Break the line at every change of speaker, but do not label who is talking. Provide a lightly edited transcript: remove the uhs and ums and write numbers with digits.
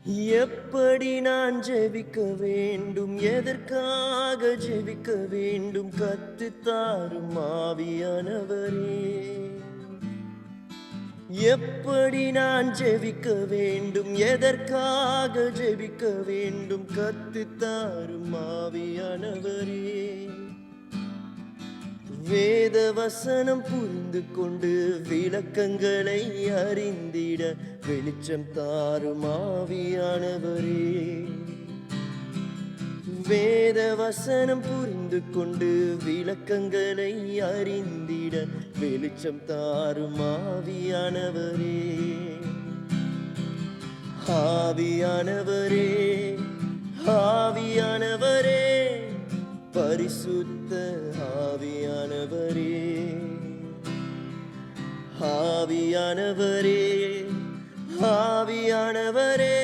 எப்படி நான் ஜெபிக்க வேண்டும், எதற்காக ஜெபிக்க வேண்டும், கத்துத் தாரும் ஆவியானவரே. எப்படி நான் ஜெபிக்க வேண்டும், எதற்காக ஜெபிக்க வேண்டும், கத்துத் தாரும் ஆவியானவரே. வேத வசனம் புரிந்து கொண்டு விளக்கங்களை அறிந்திட வெளிச்சம் தாரும் ஆவியானவரே. வேத வசனம் புரிந்து கொண்டு விளக்கங்களை அறிந்திட வெளிச்சம் தாரும் ஆவியானவரே. ஆவியானவரே, ஆவியானவரே, பரிசுத்த ஆவியானவரே. ஆவியானவரே, ஆவியானவரே.